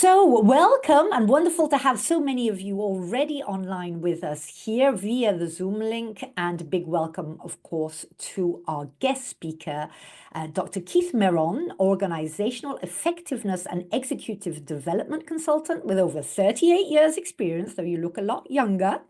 So, welcome and wonderful to have so many of you already online with us here via the Zoom link. And big welcome, of course, to our guest speaker, Dr. Keith Merron, Organizational Effectiveness and Executive Development Consultant with over 38 years' experience, though you look a lot younger.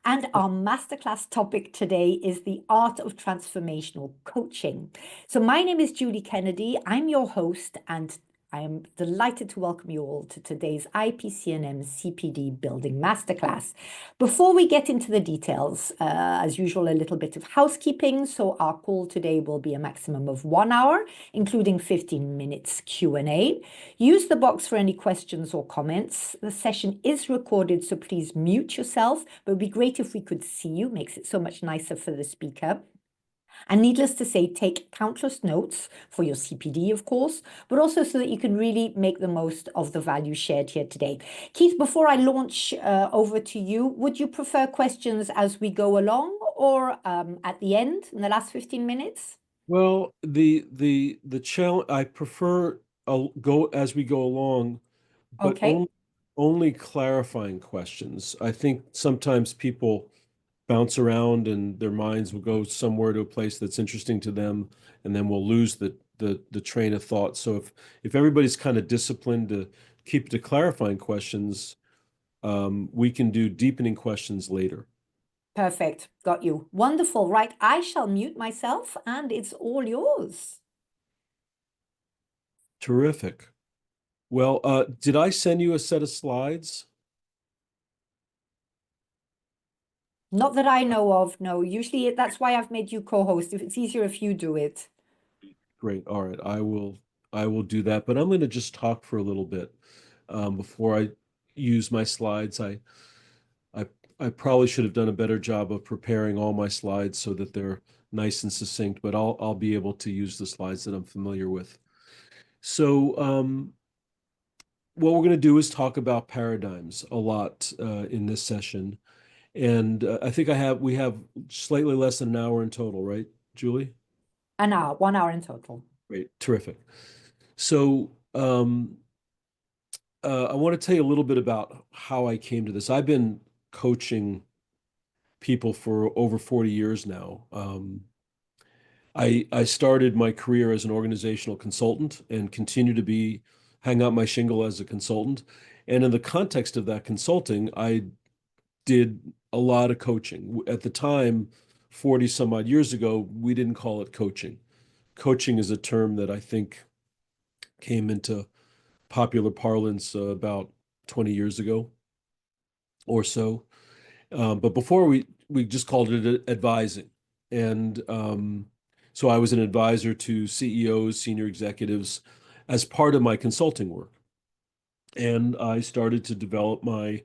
And our masterclass topic today is the art of transformational coaching. So, my name is Julie Kennedy. I'm your host, and I am delighted to welcome you all to today's IAPC&M CPD Building Masterclass. Before we get into the details, as usual, a little bit of housekeeping. So our call today will be a maximum of 1 hour, including 15 minutes Q&A. Use the box for any questions or comments. The session is recorded, so please mute yourself, but it would be great if we could see you. Makes it so much nicer for the speaker. And needless to say, take countless notes for your CPD, of course, but also so that you can really make the most of the value shared here today. Keith, before I launch over to you, would you prefer questions as we go along or at the end in the last 15 minutes? Well, the challenge I prefer go as we go along, but Okay. only clarifying questions. I think sometimes people bounce around and their minds will go somewhere to a place that's interesting to them, and then we'll lose the train of thought. So if everybody's kind of disciplined to keep the clarifying questions, we can do deepening questions later. Perfect. Got you. Wonderful. Right. I shall mute myself and it's all yours. Terrific. Well, did I send you a set of slides? Not that I know of. No, usually that's why I've made you co-host. If it's easier if you do it. Great. All right. I will do that, but I'm going to just talk for a little bit before I use my slides. I I probably should have done a better job of preparing all my slides so that they're nice and succinct, but I'll be able to use the slides that I'm familiar with. So what we're going to do is talk about paradigms a lot in this session, and I think we have slightly less than an hour in total, right, Julie? An hour, 1 hour in total. Great, terrific. So I want to tell you a little bit about how I came to this. I've been coaching people for over 40 years now. I started my career as an organizational consultant and continue to hang out my shingle as a consultant. And in the context of that consulting, I did a lot of coaching. At the time, 40 some odd years ago, we didn't call it coaching. Coaching is a term that I think came into popular parlance about 20 years ago or so. But before we just called it advising. And so I was an advisor to CEOs, senior executives, as part of my consulting work. And I started to develop my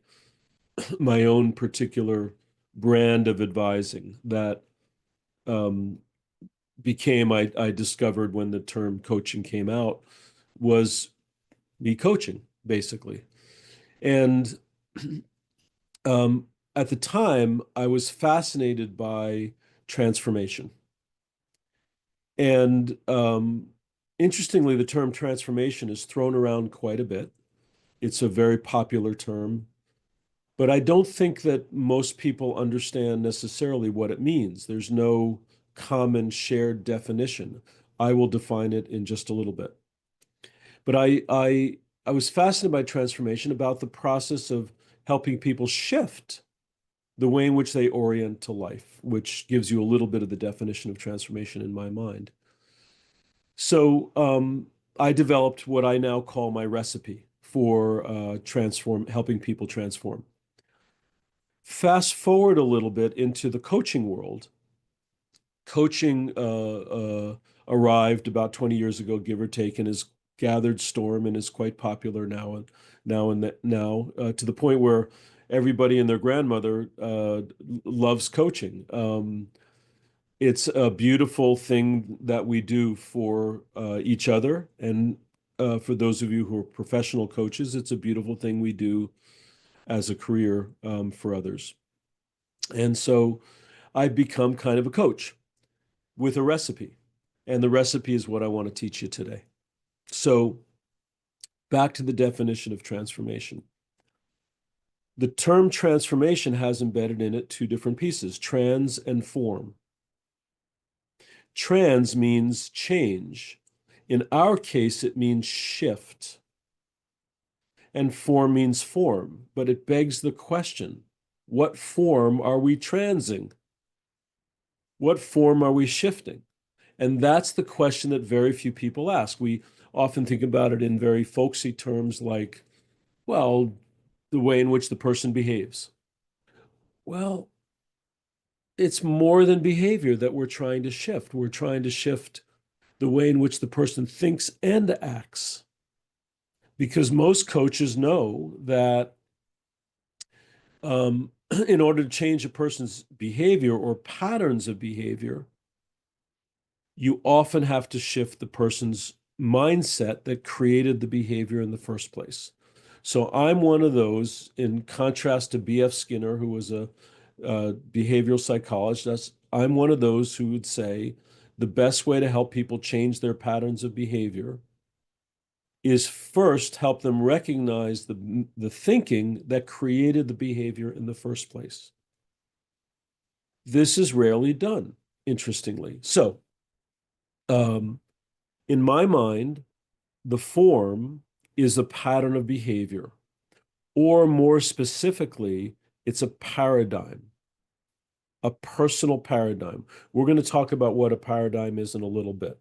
own particular brand of advising that um, I discovered when the term coaching came out, was me coaching, basically. And um, at the time, I was fascinated by transformation. And interestingly, the term transformation is thrown around quite a bit. It's a very popular term, but I don't think that most people understand necessarily what it means. There's no common shared definition. I will define it in just a little bit. But I was fascinated by transformation, about the process of helping people shift the way in which they orient to life, which gives you a little bit of the definition of transformation in my mind. So I developed what I now call my recipe for helping people transform. Fast forward a little bit into the coaching world. Coaching arrived about 20 years ago, give or take, and has gathered storm and is quite popular now to the point where everybody and their grandmother loves coaching. It's a beautiful thing that we do for each other, and for those of you who are professional coaches, it's a beautiful thing we do as a career for others. And so I've become kind of a coach with a recipe, and the recipe is what I want to teach you today. So back to the definition of transformation. The term transformation has embedded in it two different pieces, trans and form. Trans means change. In our case, it means shift. And form means form, but it begs the question, what form are we transing? What form are we shifting? And that's the question that very few people ask. We often think about it in very folksy terms like, well, the way in which the person behaves. Well, it's more than behavior that we're trying to shift. We're trying to shift the way in which the person thinks and acts. Because most coaches know that in order to change a person's behavior or patterns of behavior, you often have to shift the person's mindset that created the behavior in the first place. So I'm one of those, in contrast to B.F. Skinner, who was a behavioral psychologist. I'm one of those who would say the best way to help people change their patterns of behavior is first help them recognize the thinking that created the behavior in the first place. This is rarely done, interestingly. So, in my mind, the form is a pattern of behavior, or more specifically, it's a paradigm, a personal paradigm. We're going to talk about what a paradigm is in a little bit.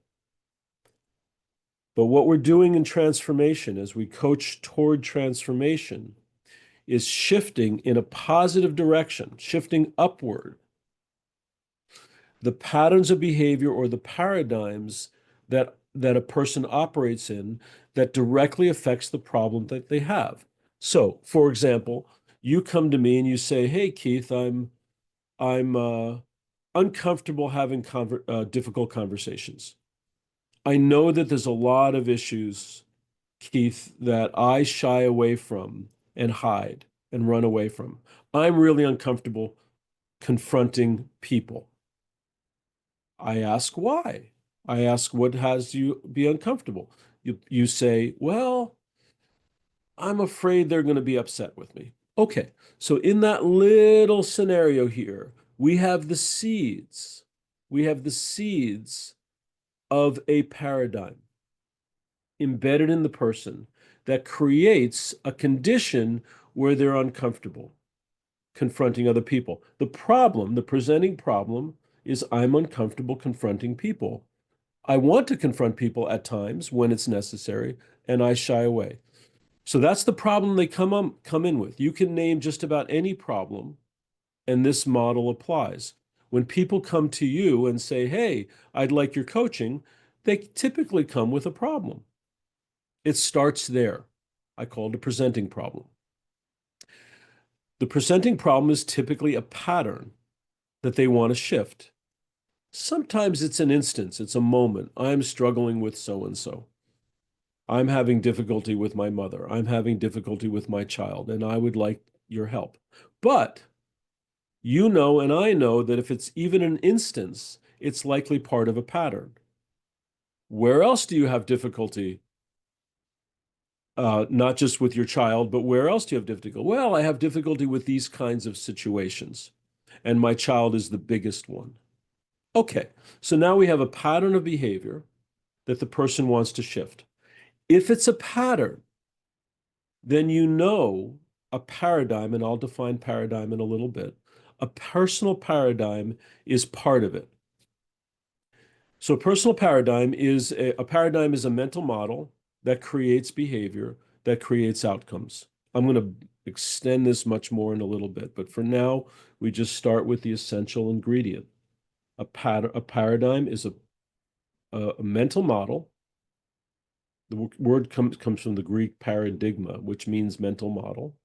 But what we're doing in transformation as we coach toward transformation is shifting in a positive direction, shifting upward. The patterns of behavior or the paradigms that a person operates in that directly affects the problem that they have. So, for example, you come to me and you say, "Hey, Keith, I'm uncomfortable having difficult conversations. I know that there's a lot of issues, Keith, that I shy away from and hide and run away from. I'm really uncomfortable confronting people." I ask why. I ask what has you be uncomfortable. You say, "Well, I'm afraid they're going to be upset with me." Okay, so in that little scenario here, we have the seeds. We have the seeds of a paradigm embedded in the person that creates a condition where they're uncomfortable confronting other people. The problem, the presenting problem, is I'm uncomfortable confronting people. I want to confront people at times when it's necessary, and I shy away. So that's the problem they come in with. You can name just about any problem, and this model applies. When people come to you and say, "Hey, I'd like your coaching," they typically come with a problem. It starts there. I call it a presenting problem. The presenting problem is typically a pattern that they want to shift. Sometimes it's an instance, it's a moment. I'm struggling with so-and-so. I'm having difficulty with my mother. I'm having difficulty with my child, and I would like your help. But you know, and I know that if it's even an instance, it's likely part of a pattern. Where else do you have difficulty? Not just with your child, but where else do you have difficulty? Well, I have difficulty with these kinds of situations, and my child is the biggest one. Okay, so now we have a pattern of behavior that the person wants to shift. If it's a pattern, then you know a paradigm, and I'll define paradigm in a little bit. A personal paradigm is part of it. So a personal paradigm is a mental model that creates behavior, that creates outcomes. I'm going to extend this much more in a little bit, but for now, we just start with the essential ingredient. A paradigm is a mental model. The word comes from the Greek paradigma, which means mental model.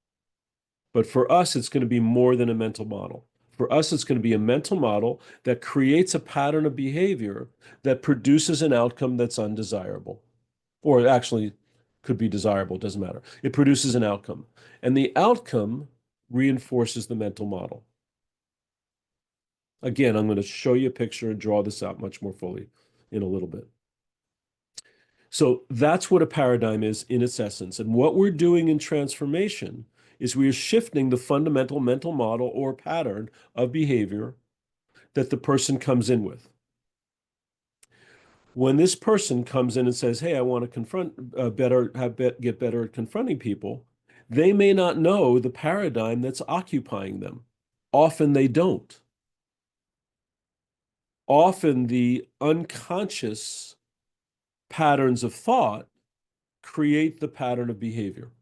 But for us, it's going to be more than a mental model. For us, it's going to be a mental model that creates a pattern of behavior that produces an outcome that's undesirable. Or actually could be desirable, doesn't matter. It produces an outcome. And the outcome reinforces the mental model. Again, I'm going to show you a picture and draw this out much more fully in a little bit. So that's what a paradigm is in its essence. And what we're doing in transformation is we are shifting the fundamental mental model or pattern of behavior that the person comes in with. When this person comes in and says, "Hey, I want to confront get better at confronting people," they may not know the paradigm that's occupying them. Often they don't. Often the unconscious patterns of thought create the pattern of behavior.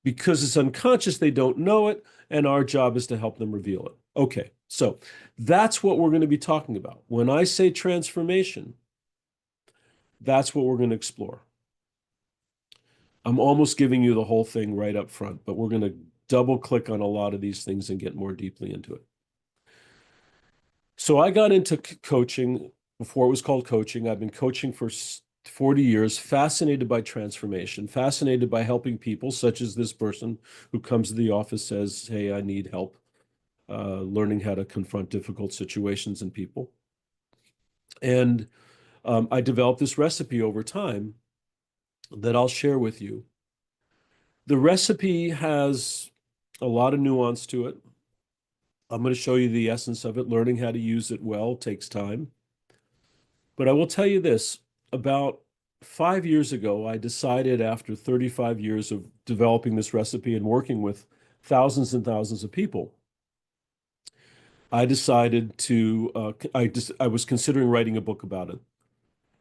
Because it's unconscious, they don't know it, and our job is to help them reveal it. Okay, so that's what we're going to be talking about. When I say transformation, that's what we're going to explore. I'm almost giving you the whole thing right up front, but we're going to double click on a lot of these things and get more deeply into it. So I got into coaching before it was called coaching. I've been coaching for 40 years, fascinated by transformation, fascinated by helping people, such as this person who comes to the office, says, "Hey, I need help learning how to confront difficult situations and people." And I developed this recipe over time that I'll share with you. The recipe has a lot of nuance to it. I'm going to show you the essence of it. Learning how to use it well takes time. But I will tell you this, about 5 years ago, I decided after 35 years of developing this recipe and working with thousands and thousands of people, I decided to, I was considering writing a book about it.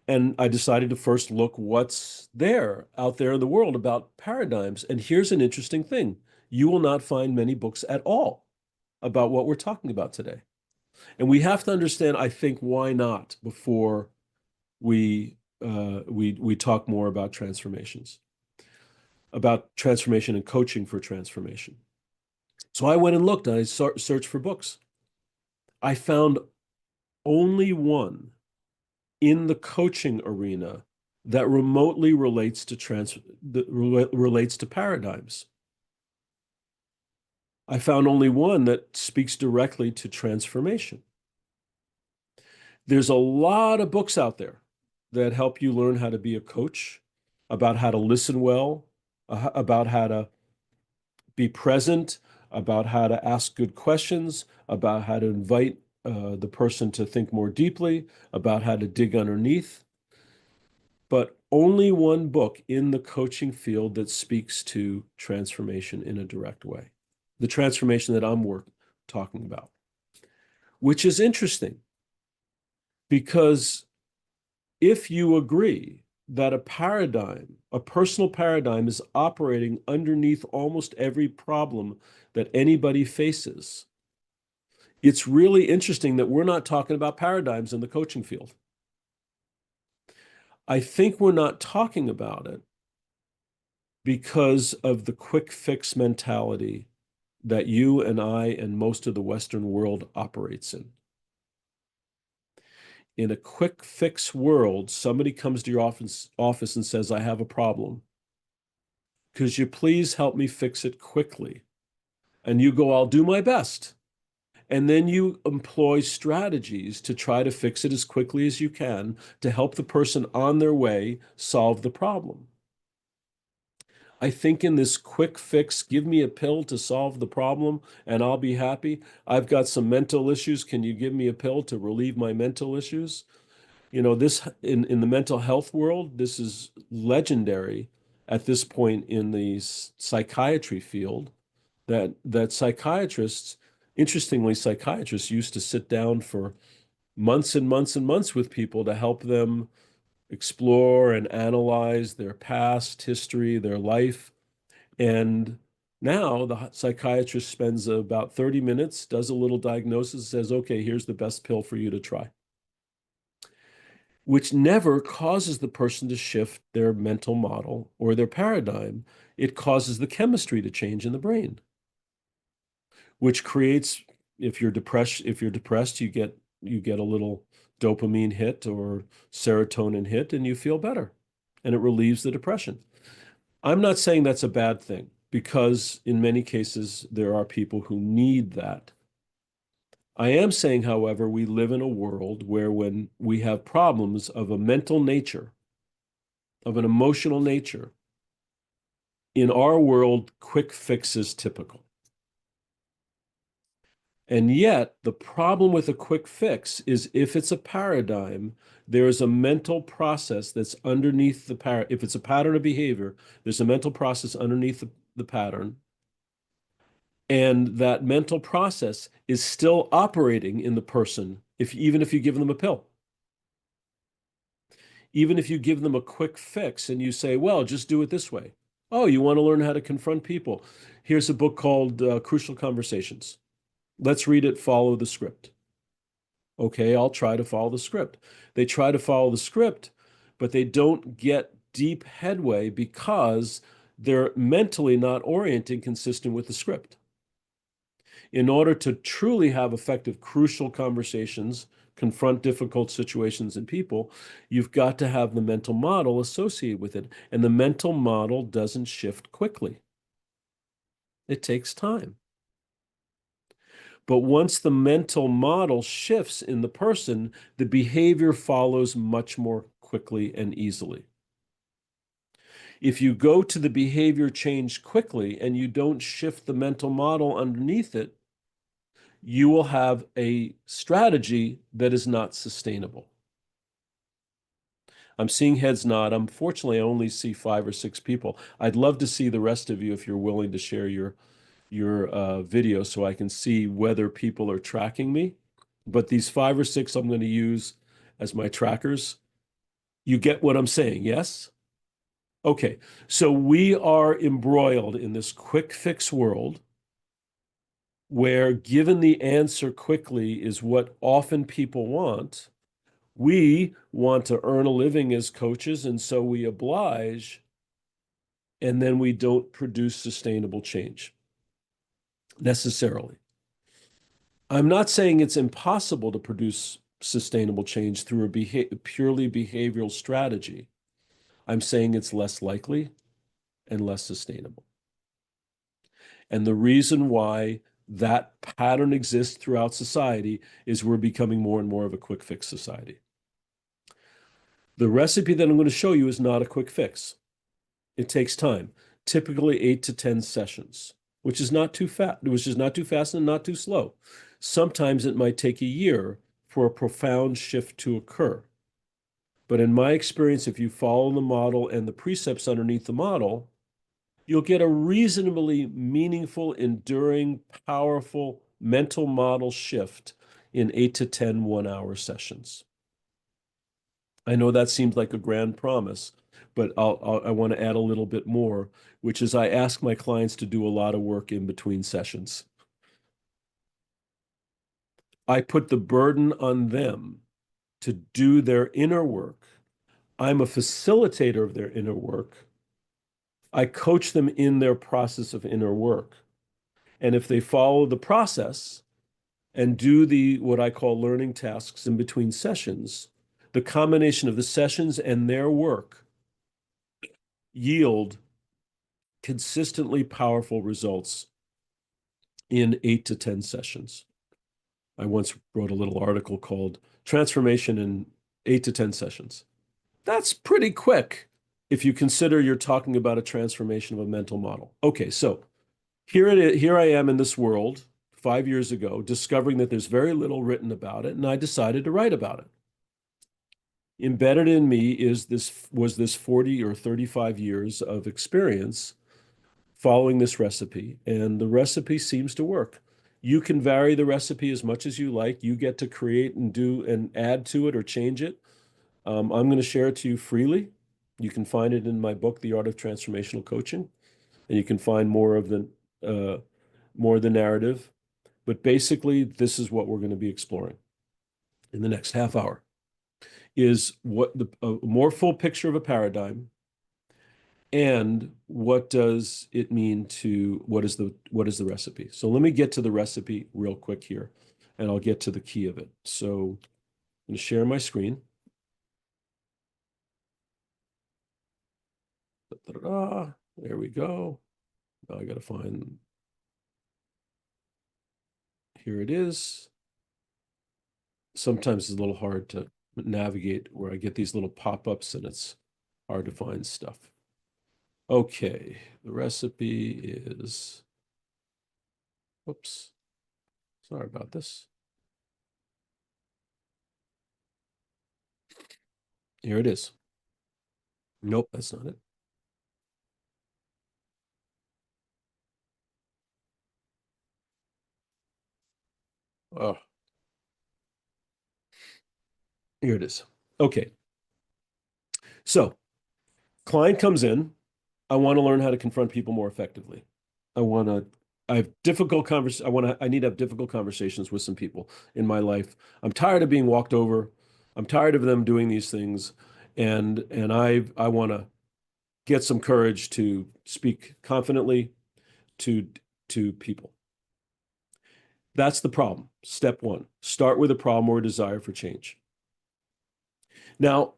And I decided to first look what's there out there in the world about paradigms. And here's an interesting thing. You will not find many books at all about what we're talking about today. And we have to understand, I think, why not before we talk more about transformations, about transformation and coaching for transformation. So I went and looked and I searched for books. I found only one in the coaching arena that remotely relates to paradigms. I found only one that speaks directly to transformation. There's a lot of books out there that help you learn how to be a coach, about how to listen well, about how to be present, about how to ask good questions, about how to invite the person to think more deeply, about how to dig underneath. But only one book in the coaching field that speaks to transformation in a direct way. The transformation that I'm talking about, which is interesting because if you agree that a paradigm, a personal paradigm, is operating underneath almost every problem that anybody faces, it's really interesting that we're not talking about paradigms in the coaching field. I think we're not talking about it because of the quick fix mentality that you and I and most of the Western world operates in. In a quick fix world, somebody comes to your office and says, "I have a problem. Could you please help me fix it quickly?" And you go, "I'll do my best." And then you employ strategies to try to fix it as quickly as you can to help the person on their way solve the problem. I think in this quick fix, give me a pill to solve the problem and I'll be happy. I've got some mental issues. Can you give me a pill to relieve my mental issues? You know, this in the mental health world, this is legendary at this point in the psychiatry field that psychiatrists, interestingly, psychiatrists used to sit down for months and months and months with people to help them explore and analyze their past history, their life. And now the psychiatrist spends about 30 minutes, does a little diagnosis, says, "Okay, here's the best pill for you to try," which never causes the person to shift their mental model or their paradigm. It causes the chemistry to change in the brain, which creates, if you're depressed, you get a little dopamine hit or serotonin hit and you feel better and it relieves the depression. I'm not saying that's a bad thing because in many cases there are people who need that. I am saying, however, we live in a world where when we have problems of a mental nature, of an emotional nature, in our world, quick fix is typical. And yet, the problem with a quick fix is if it's a paradigm, there is a mental process that's underneath the if it's a pattern of behavior, there's a mental process underneath the pattern. And that mental process is still operating in the person, even if you give them a pill. Even if you give them a quick fix and you say, well, just do it this way. Oh, you want to learn how to confront people? Here's a book called Crucial Conversations. Let's read it, follow the script. Okay, I'll try to follow the script. They try to follow the script, but they don't get deep headway because they're mentally not orienting consistent with the script. In order to truly have effective, crucial conversations, confront difficult situations and people, you've got to have the mental model associated with it. And the mental model doesn't shift quickly. It takes time. But once the mental model shifts in the person, the behavior follows much more quickly and easily. If you go to the behavior change quickly and you don't shift the mental model underneath it, you will have a strategy that is not sustainable. I'm seeing heads nod. Unfortunately, I only see 5 or 6 people. I'd love to see the rest of you if you're willing to share your video so I can see whether people are tracking me. But these 5 or 6 I'm going to use as my trackers. You get what I'm saying, yes? Okay, so we are embroiled in this quick fix world where given the answer quickly is what often people want. We want to earn a living as coaches, and so we oblige, and then we don't produce sustainable change necessarily. I'm not saying it's impossible to produce sustainable change through a purely behavioral strategy. I'm saying it's less likely and less sustainable. And the reason why that pattern exists throughout society is we're becoming more and more of a quick fix society. The recipe that I'm going to show you is not a quick fix. It takes time, typically 8 to 10 sessions, which is not too fast, and not too slow. Sometimes it might take a year for a profound shift to occur. But in my experience, if you follow the model and the precepts underneath the model, you'll get a reasonably meaningful, enduring, powerful mental model shift in 8 to 10 one-hour sessions. I know that seems like a grand promise, but I want to add a little bit more, which is I ask my clients to do a lot of work in between sessions. I put the burden on them to do their inner work. I'm a facilitator of their inner work. I coach them in their process of inner work. And if they follow the process and do what I call learning tasks in between sessions, the combination of the sessions and their work yield consistently powerful results in 8 to 10 sessions. I once wrote a little article called Transformation in 8 to 10 Sessions. That's pretty quick if you consider you're talking about a transformation of a mental model. Okay, so here I am in this world 5 years ago, discovering that there's very little written about it, and I decided to write about it. Embedded in me was this 40 or 35 years of experience following this recipe, and the recipe seems to work. You can vary the recipe as much as you like. You get to create and do and add to it or change it. I'm going to share it to you freely. You can find it in my book, The Art of Transformational Coaching, and you can find more of the narrative. But basically, this is what we're going to be exploring in the next half hour, is a more full picture of a paradigm, and what does it mean to what is the recipe. So let me get to the recipe real quick here, and I'll get to the key of it. So I'm going to share my screen. Da-da-da. There we go. Now I got to find, here it is. Sometimes it's a little hard to navigate where I get these little pop-ups and it's hard to find stuff. Okay, the recipe is, whoops, sorry about this. Here it is. Nope, that's not it. Oh, here it is. Okay, so client comes in. I want to learn how to confront people more effectively. I want to, I have difficult I need to have difficult conversations with some people in my life. I'm tired of being walked over. I'm tired of them doing these things. And I want to get some courage to speak confidently to to people. That's the problem. Step one, start with a problem or a desire for change. Now,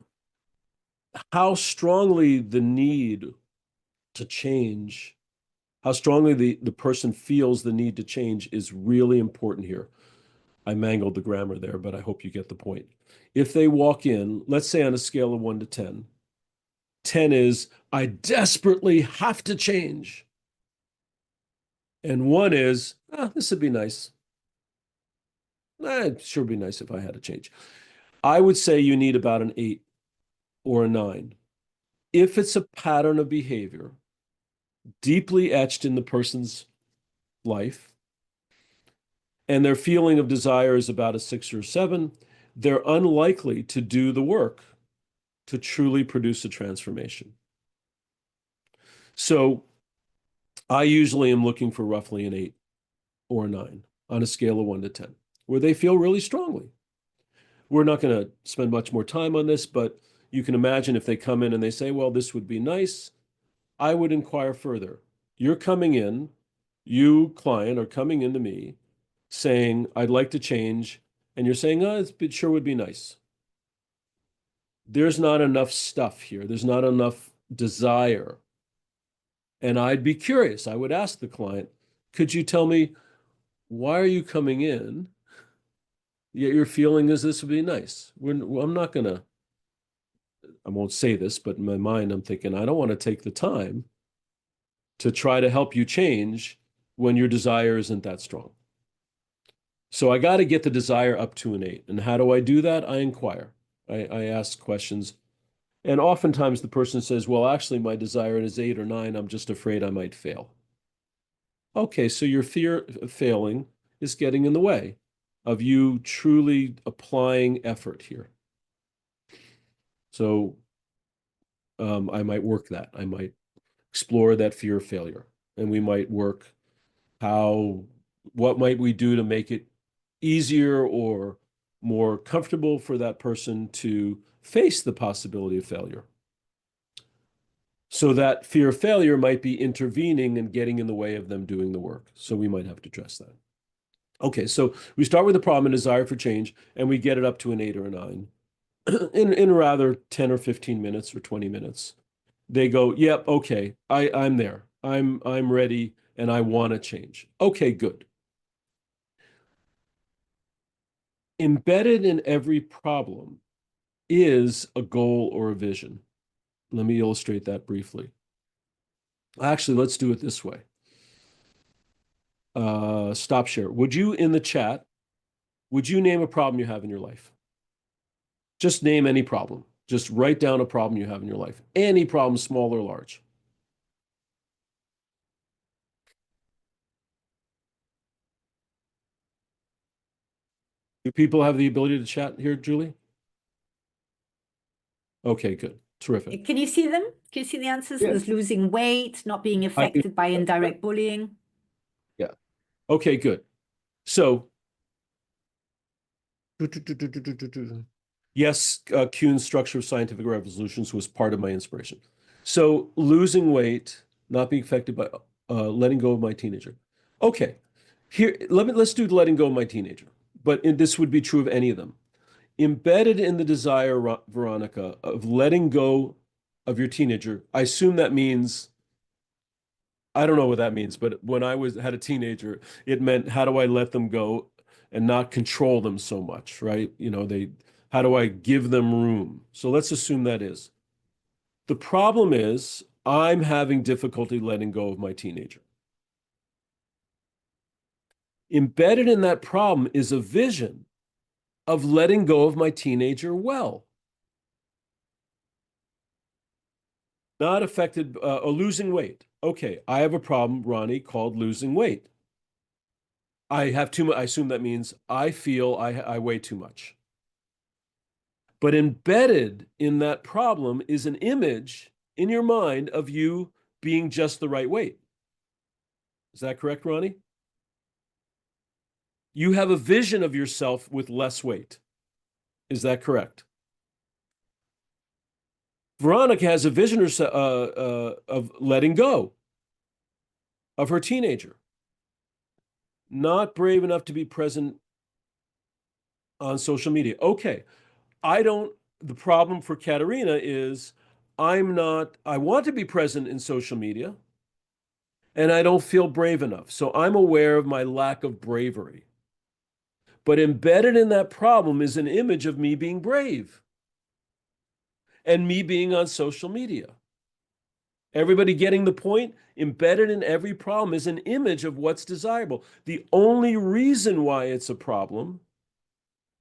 how strongly the need to change, how strongly the person feels the need to change is really important here. I mangled the grammar there, but I hope you get the point. If they walk in, let's say on a scale of 1 to 10, 10 is, I desperately have to change. And 1 is, this would be nice. It'd sure be nice if I had to change. I would say you need about an 8 or a 9. If it's a pattern of behavior deeply etched in the person's life, and their feeling of desire is about a 6 or 7, they're unlikely to do the work to truly produce a transformation. So I usually am looking for roughly an 8 or a 9 on a scale of 1 to 10, where they feel really strongly. We're not going to spend much more time on this, but you can imagine if they come in and they say, well, this would be nice, I would inquire further. You're coming in, you, client, are coming into me saying, I'd like to change, and you're saying, it sure would be nice. There's not enough stuff here. There's not enough desire. And I'd be curious. I would ask the client, could you tell me, why are you coming in? Yet your feeling is this would be nice. I'm not going to, I won't say this, but in my mind, I'm thinking, I don't want to take the time to try to help you change when your desire isn't that strong. So I got to get the desire up to an 8. And how do I do that? I inquire. I ask questions. And oftentimes the person says, well, actually, my desire is 8 or 9. I'm just afraid I might fail. Okay, so your fear of failing is getting in the way of you truly applying effort here. So I might work that. I might explore that fear of failure. And we might work what might we do to make it easier or more comfortable for that person to face the possibility of failure. So that fear of failure might be intervening and getting in the way of them doing the work. So we might have to address that. Okay, so we start with the problem and desire for change, and we get it up to an 8 or a 9 in rather 10 or 15 minutes or 20 minutes. They go, yep, okay, I'm there. I'm ready and I want to change. Okay, good. Embedded in every problem is a goal or a vision. Let me illustrate that briefly. Actually, let's do it this way. Stop share. Would you, in the chat, would you name a problem you have in your life? Just name any problem. Just write down a problem you have in your life. Any problem, small or large. Do people have the ability to chat here, Julie? Okay, good. Terrific. Can you see them? Can you see the answers? Yeah. There's losing weight, not being I affected by indirect bullying. Yeah. Okay, good. So, yes, Kuhn's Structure of Scientific Revolutions was part of my inspiration. So, losing weight, not being affected by letting go of my teenager. Okay, here let's do letting go of my teenager. But this would be true of any of them. Embedded in the desire, Veronica, of letting go of your teenager, I assume that means, I don't know what that means, but when I had a teenager, it meant how do I let them go and not control them so much, right? How do I give them room? So let's assume that is. The problem is I'm having difficulty letting go of my teenager. Embedded in that problem is a vision of letting go of my teenager well. Not affected, or losing weight. Okay, I have a problem, Ronnie, called losing weight. I have too much. I assume that means I feel I weigh too much. But embedded in that problem is an image in your mind of you being just the right weight. Is that correct, Ronnie? You have a vision of yourself with less weight. Is that correct? Veronica has a vision of letting go of her teenager. Not brave enough to be present on social media. Okay, the problem for Katerina is I want to be present in social media and I don't feel brave enough. So I'm aware of my lack of bravery. But embedded in that problem is an image of me being brave and me being on social media. Everybody getting the point? Embedded in every problem is an image of what's desirable. The only reason why it's a problem,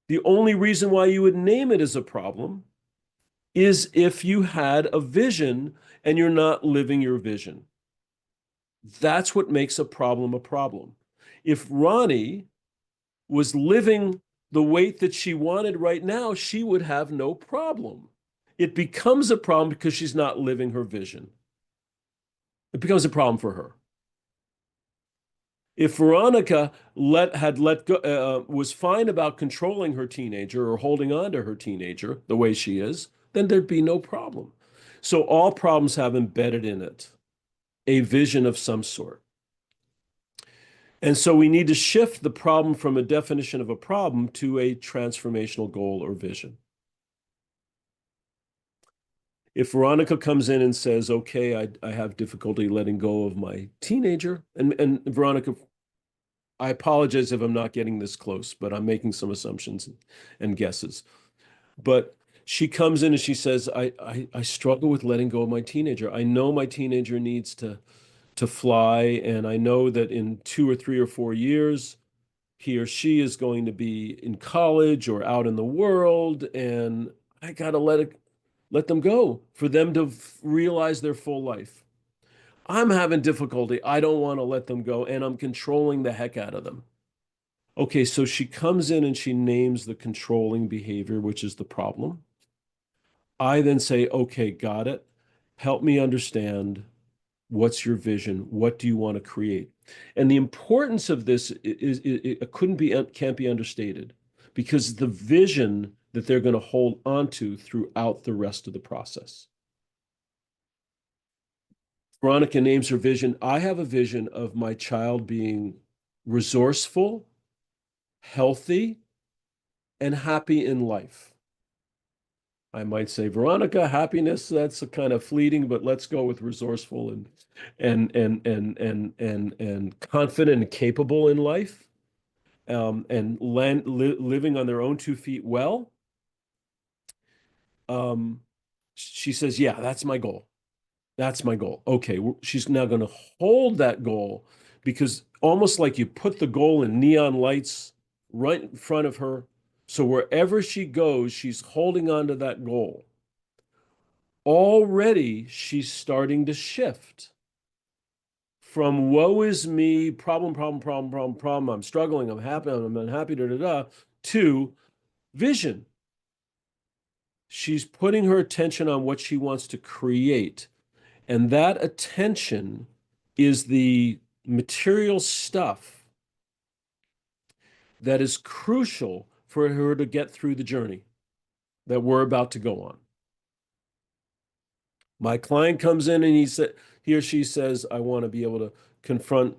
the only reason why you would name it as a problem, is if you had a vision and you're not living your vision. That's what makes a problem a problem. If Ronnie was living the weight that she wanted right now, she would have no problem. It becomes a problem because she's not living her vision. It becomes a problem for her. If Veronica was fine about controlling her teenager or holding on to her teenager the way she is, then there'd be no problem. So all problems have embedded in it a vision of some sort. And so we need to shift the problem from a definition of a problem to a transformational goal or vision. If Veronica comes in and says, okay, I have difficulty letting go of my teenager, and Veronica, I apologize if I'm not getting this close, but I'm making some assumptions and guesses. But she comes in and she says, I struggle with letting go of my teenager. I know my teenager needs to fly, and I know that in 2 or 3 or 4 years, he or she is going to be in college or out in the world, and I got to let them go for them to realize their full life. I'm having difficulty. I don't want to let them go, and I'm controlling the heck out of them. Okay, so she comes in and she names the controlling behavior, which is the problem. I then say, okay, got it. Help me understand what's your vision? What do you want to create? And the importance of this it can't be understated because the vision that they're going to hold onto throughout the rest of the process. Veronica names her vision. I have a vision of my child being resourceful, healthy, and happy in life. I might say, Veronica, happiness, that's a kind of fleeting, but let's go with resourceful and confident and capable in life, living on their own 2 feet well. She says, yeah, that's my goal. That's my goal. Okay, she's now going to hold that goal because almost like you put the goal in neon lights right in front of her. So wherever she goes, she's holding on to that goal. Already she's starting to shift from woe is me, problem, I'm struggling, I'm happy, I'm unhappy, to vision. She's putting her attention on what she wants to create. And that attention is the material stuff that is crucial for her to get through the journey that we're about to go on. My client comes in and he or she says, I want to be able to confront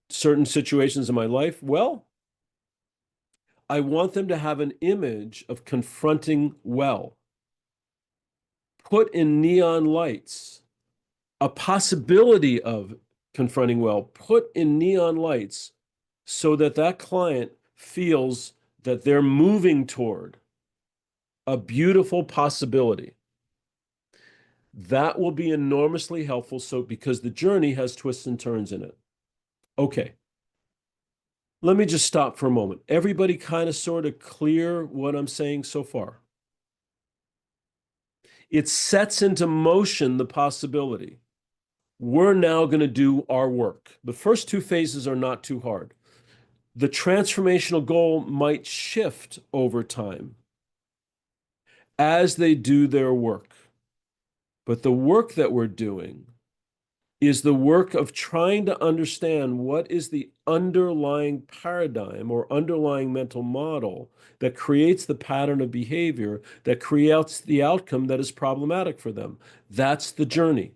certain situations in my life. Well, I want them to have an image of confronting well. Put in neon lights a possibility of confronting well. Put in neon lights so that that client feels that they're moving toward a beautiful possibility. That will be enormously helpful. So, because the journey has twists and turns in it. Okay. Let me just stop for a moment. Everybody kind of sort of clear what I'm saying so far? It sets into motion the possibility. We're now going to do our work. The first two phases are not too hard. The transformational goal might shift over time as they do their work. But the work that we're doing is the work of trying to understand what is the underlying paradigm or underlying mental model that creates the pattern of behavior that creates the outcome that is problematic for them. That's the journey.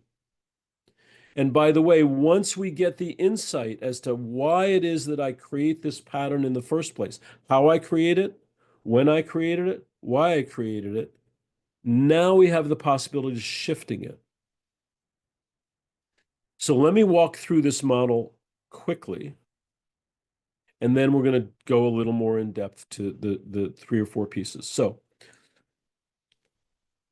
And by the way, once we get the insight as to why it is that I create this pattern in the first place, how I create it, when I created it, why I created it, now we have the possibility of shifting it. So let me walk through this model quickly, and then we're going to go a little more in depth to the 3 or 4 pieces. So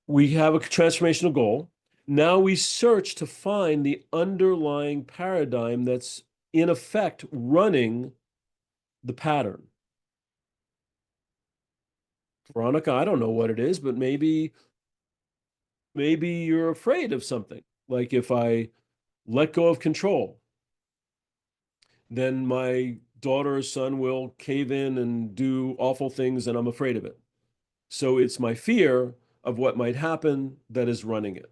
we have a transformational goal. Now we search to find the underlying paradigm that's in effect running the pattern. Veronica, I don't know what it is, but maybe you're afraid of something. Like if I let go of control, then my daughter or son will cave in and do awful things, and I'm afraid of it. So it's my fear of what might happen that is running it.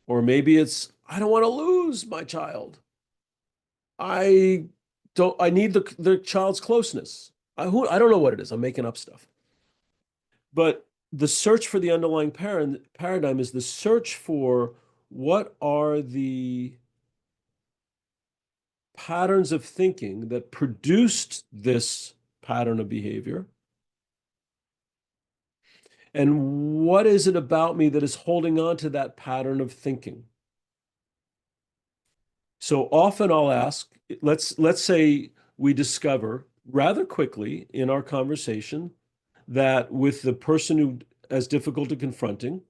Or maybe it's, I don't want to lose my child. I I need the child's closeness. I don't know what it is. I'm making up stuff. But the search for the underlying paradigm is the search for what are the patterns of thinking that produced this pattern of behavior, and what is it about me that is holding on to that pattern of thinking. So often I'll ask, let's say we discover rather quickly in our conversation that with the person who has difficulty confronting,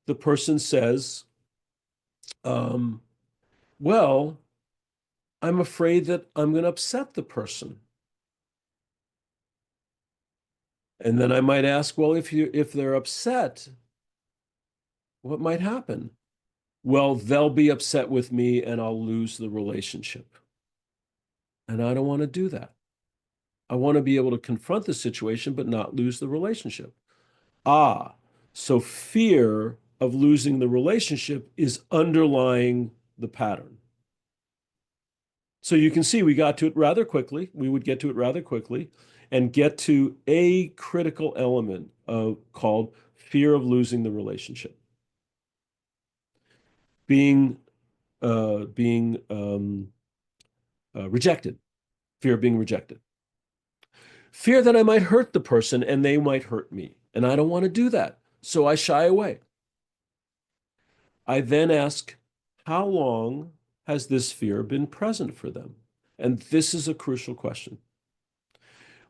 the person says, well, I'm afraid that I'm going to upset the person. And then I might ask, well, if they're upset, what might happen? Well, they'll be upset with me and I'll lose the relationship. And I don't want to do that. I want to be able to confront the situation, but not lose the relationship. Ah, so fear of losing the relationship is underlying the pattern. So you can see we got to it rather quickly. We would get to it rather quickly and get to a critical element called fear of losing the relationship. Being rejected, fear of being rejected. Fear that I might hurt the person and they might hurt me. And I don't want to do that. So I shy away. I then ask, how long has this fear been present for them? And this is a crucial question.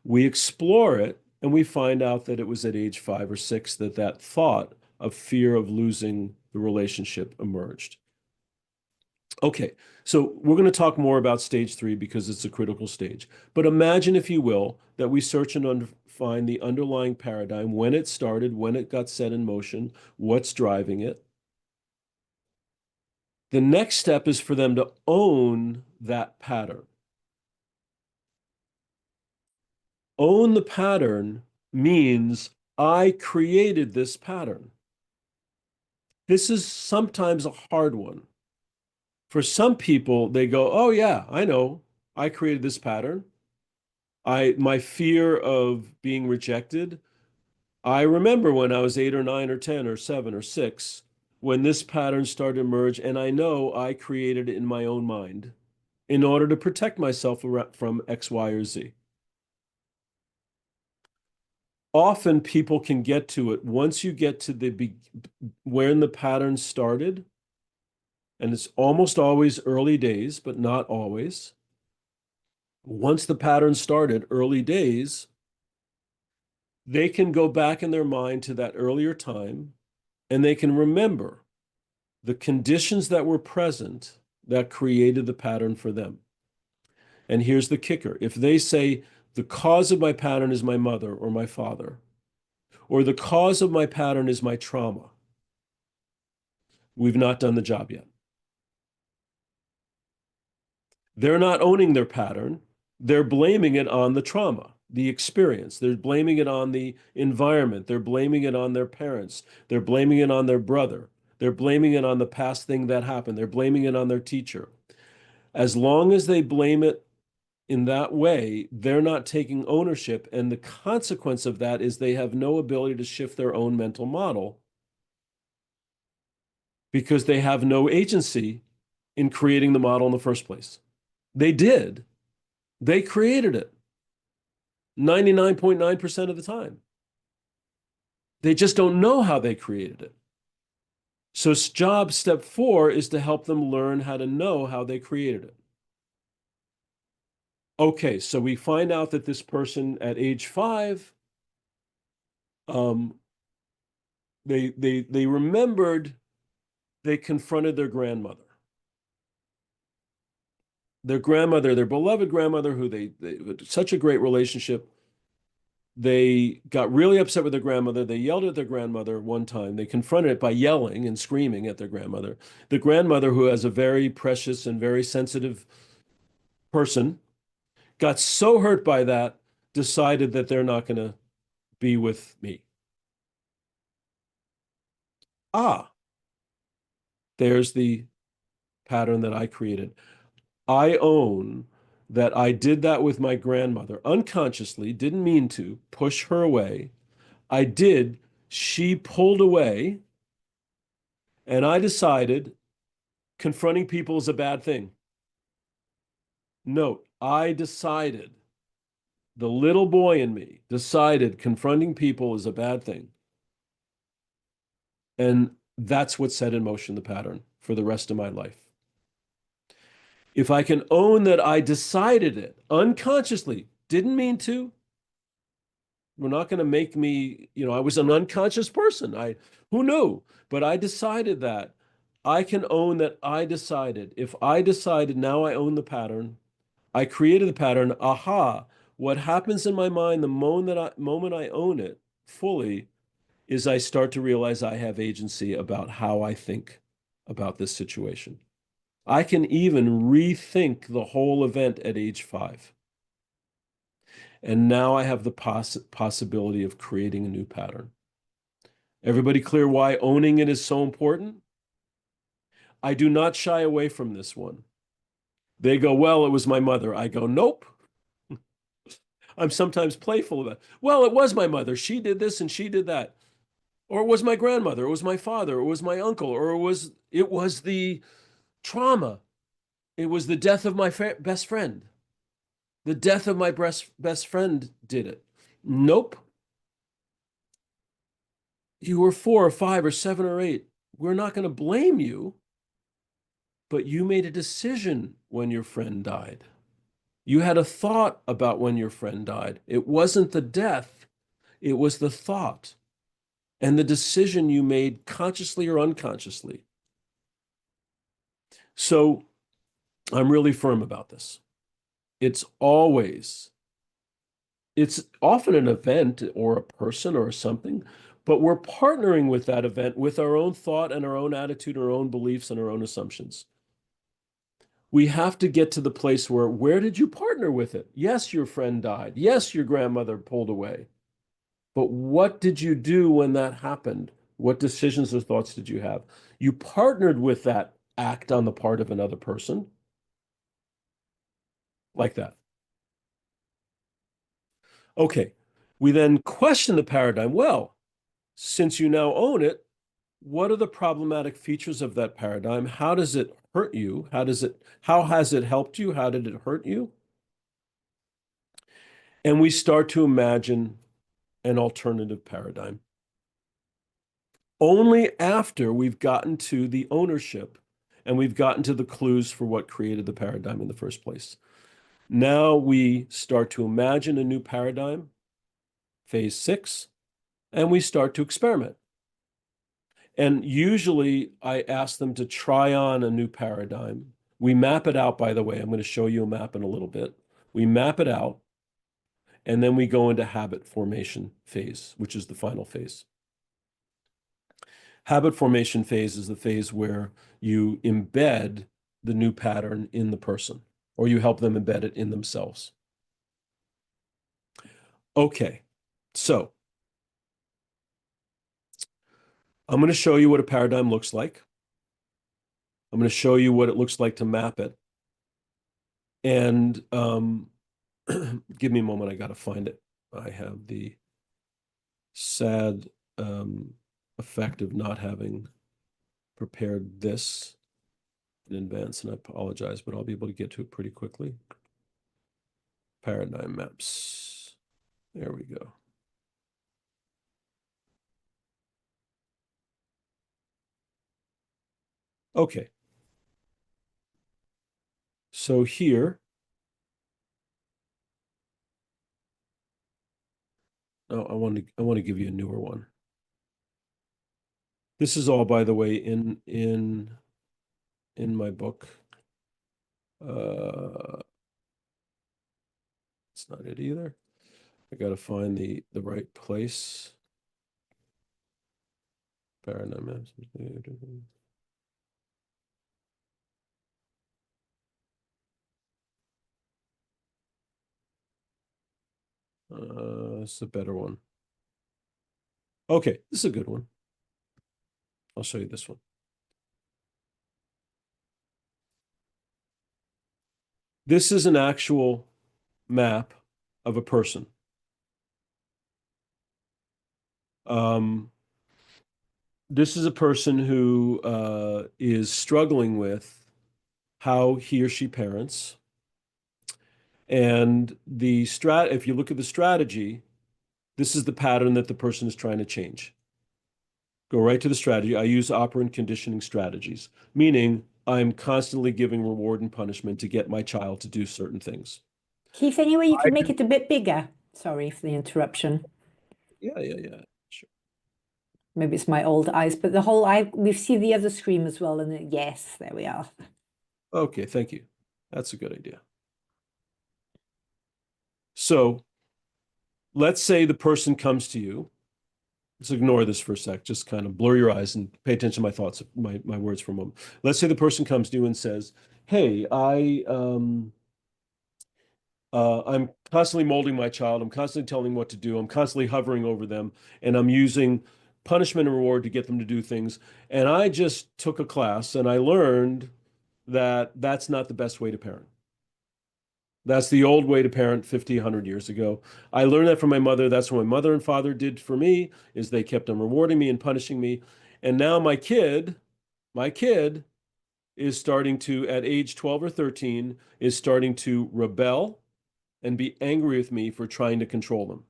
We explore it and we find out that it was at age 5 or 6 that that thought of fear of losing the relationship emerged. Okay, so we're going to talk more about stage 3 because it's a critical stage. But imagine, if you will, that we search and find the underlying paradigm, when it started, when it got set in motion, what's driving it. The next step is for them to own that pattern. Own the pattern means I created this pattern. This is sometimes a hard one. For some people, they go, oh yeah, I know, I created this pattern. My fear of being rejected. I remember when I was 8 or 9 or 10 or 7 or 6, when this pattern started to emerge, and I know I created it in my own mind in order to protect myself from X, Y, or Z. Often people can get to it once you get to when the pattern started, and it's almost always early days, but not always. Once the pattern started, early days, they can go back in their mind to that earlier time and they can remember the conditions that were present that created the pattern for them. And here's the kicker. If they say, the cause of my pattern is my mother or my father, or the cause of my pattern is my trauma, we've not done the job yet. They're not owning their pattern. They're blaming it on the trauma, the experience. They're blaming it on the environment. They're blaming it on their parents. They're blaming it on their brother. They're blaming it on the past thing that happened. They're blaming it on their teacher. As long as they blame it in that way, they're not taking ownership. And the consequence of that is they have no ability to shift their own mental model because they have no agency in creating the model in the first place. They did. They created it 99.9% of the time. They just don't know how they created it. So job step 4 is to help them learn how to know how they created it. Okay, so we find out that this person at age 5, they remembered they confronted their grandmother. Their grandmother, their beloved grandmother, who they had such a great relationship. They got really upset with their grandmother. They yelled at their grandmother one time. They confronted it by yelling and screaming at their grandmother. The grandmother, who has a very precious and very sensitive person, got so hurt by that, decided that they're not going to be with me. Ah, there's the pattern that I created. I own that I did that with my grandmother unconsciously, didn't mean to push her away. I did. She pulled away, and I decided confronting people is a bad thing. Note, I decided, the little boy in me decided confronting people is a bad thing. And that's what set in motion the pattern for the rest of my life. If I can own that I decided it unconsciously, didn't mean to, we're not going to make me, I was an unconscious person. Who knew? But I decided that. I can own that I decided. If I decided, now I own the pattern. I created the pattern. Aha. What happens in my mind the moment I own it fully is I start to realize I have agency about how I think about this situation. I can even rethink the whole event at age 5. And now I have the possibility of creating a new pattern. Everybody clear why owning it is so important? I do not shy away from this one. They go, well, it was my mother. I go, nope. I'm sometimes playful about it. Well, it was my mother. She did this and she did that. Or it was my grandmother. It was my father. It was my uncle. Or it was the trauma. It was the death of my best friend. The death of my best friend did it. Nope. You were 4 or 5 or 7 or 8. We're not going to blame you, but you made a decision when your friend died. You had a thought about when your friend died. It wasn't the death, it was the thought and the decision you made consciously or unconsciously. So I'm really firm about this. It's often an event or a person or something, but we're partnering with that event with our own thought and our own attitude, our own beliefs, and our own assumptions. We have to get to the place where did you partner with it? Yes, your friend died. Yes, your grandmother pulled away. But what did you do when that happened? What decisions or thoughts did you have? You partnered with that act on the part of another person, like that. Okay, we then question the paradigm. Well, since you now own it, what are the problematic features of that paradigm? How does it hurt you? How has it helped you? How did it hurt you? And we start to imagine an alternative paradigm. Only after we've gotten to the ownership and we've gotten to the clues for what created the paradigm in the first place. Now we start to imagine a new paradigm, phase 6, and we start to experiment. And usually I ask them to try on a new paradigm. We map it out, by the way. I'm going to show you a map in a little bit. We map it out, and then we go into habit formation phase, which is the final phase. Habit formation phase is the phase where you embed the new pattern in the person, or you help them embed it in themselves. Okay, so I'm going to show you what a paradigm looks like. I'm going to show you what it looks like to map it. And give me a moment, I got to find it. I have the sad effect of not having prepared this in advance, and I apologize, but I'll be able to get to it pretty quickly. Paradigm maps. There we go. Okay. So here, oh, I want to give you a newer one. This is all, by the way, in my book. It's not it either. I got to find the right place. Paradigm maps. This is a better one. Okay, this is a good one. I'll show you this one. This is an actual map of a person. This is a person who is struggling with how he or she parents. And if you look at the strategy, this is the pattern that the person is trying to change. Go right to the strategy. I use operant conditioning strategies, meaning I'm constantly giving reward and punishment to get my child to do certain things. Keith, any way you can make it a bit bigger? Sorry for the interruption. Yeah. Sure. Maybe it's my old eyes, but the whole we see the other screen as well, and yes, there we are. Okay, thank you. That's a good idea. So let's say the person comes to you. Let's ignore this for a sec. Just kind of blur your eyes and pay attention to my thoughts, my words for a moment. Let's say the person comes to you and says, "Hey, I'm constantly molding my child. I'm constantly telling them what to do. I'm constantly hovering over them, and I'm using punishment and reward to get them to do things. And I just took a class and I learned that that's not the best way to parent. That's the old way to parent 50, 100 years ago. I learned that from my mother. That's what my mother and father did for me, is they kept on rewarding me and punishing me. And now my kid is starting to, at age 12 or 13, is starting to rebel and be angry with me for trying to control them.